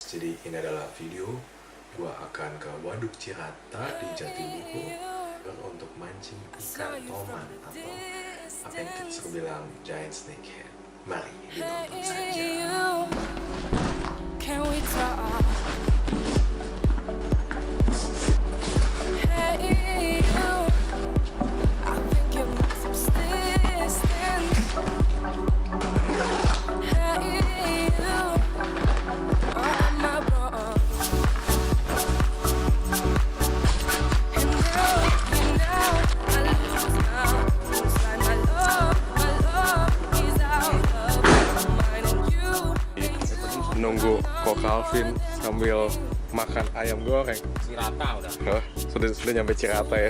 Jadi ini adalah video gua akan ke waduk Cirata di Jatiluhur untuk mancing ikan toman atau apa yang kita bilang giant snakehead. Mari ditonton saja. Nunggu Ko Calvin sambil makan ayam goreng. Cirata udah. Oh, sudah nyampe Cirata ya.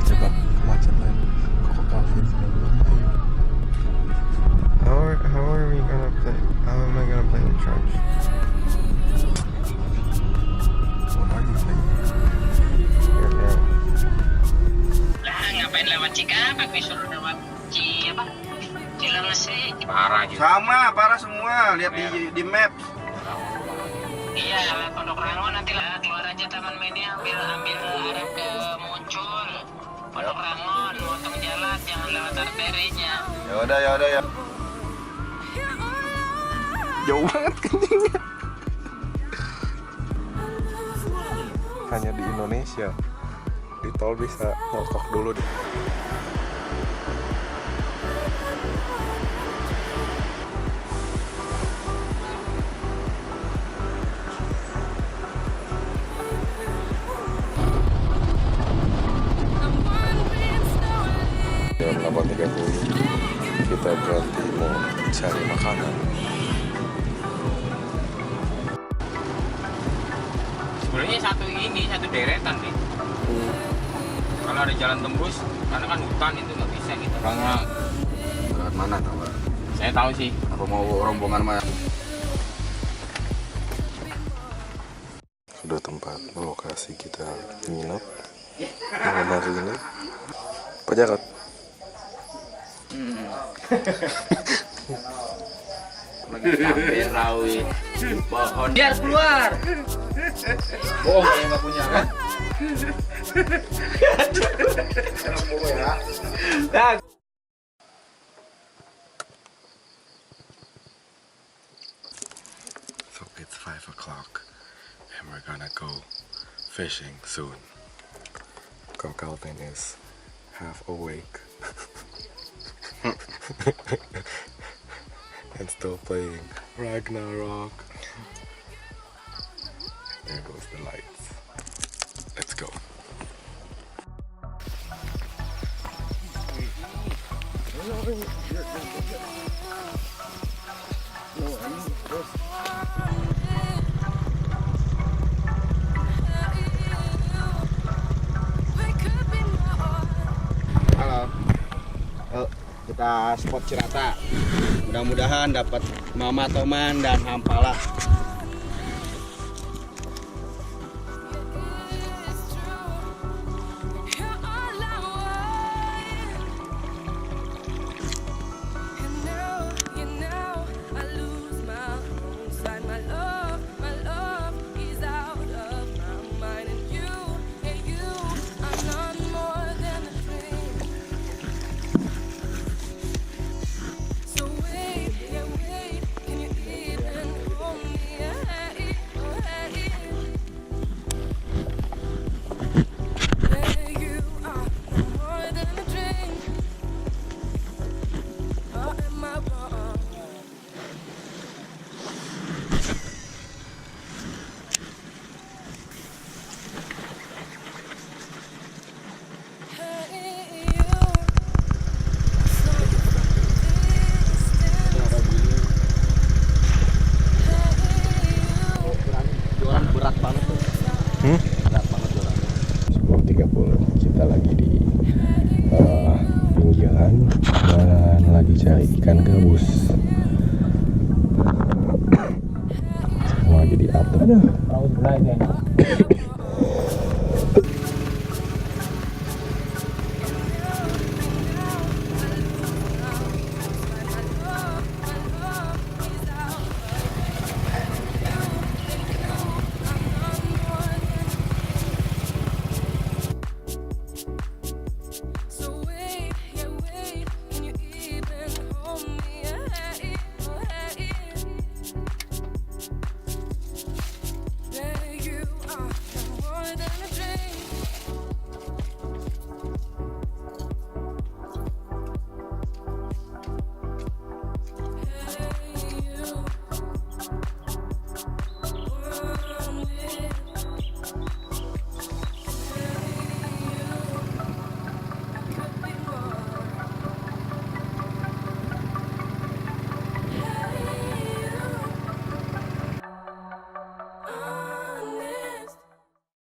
Coba kemacetan Ko Calvin sudah berhenti. How are we gonna play? How am I gonna play in church? What are you playing? Ngapain lewat Cikampek disuruh lewat Cilengsi. Parah juga. Parah semua. Lihat di maps. Iya, lewat Pondok Rangon nanti lah keluar aja Taman Mini ambil arah ke Muncul. Pondok Rangon, motong jalan jangan lewat arterinya. Ya udah. Jauh banget kencingnya. Hanya di Indonesia. Di tol bisa ngokok dulu deh. Jam 8.30 kita berhenti mau cari makanan. Sebenarnya satu deretan nih. Kalau ada jalan tembus, karena kan hutan itu nggak bisa gitu. Orangnya lewat mana tau gak? Saya tahu sih. Apa mau rombongan mana? Sudah tempat lokasi kita nginep malam hari ini. Pak Jarot. Lagi sambil rawi pohon. Biar keluar. Bohong yang nggak punya kan? So it's 5 o'clock and we're gonna go fishing soon. Ko Calvin is half awake and still playing Ragnarok. There goes the lights. Let's go. Halo. Yuk, kita spot Cirata. Mudah-mudahan dapat mama toman dan hampala. Berat banget orangnya. 10.30 kita lagi di pinggiran dan lagi cari ikan gabus. Semua lagi diatur. Laut belai kayaknya.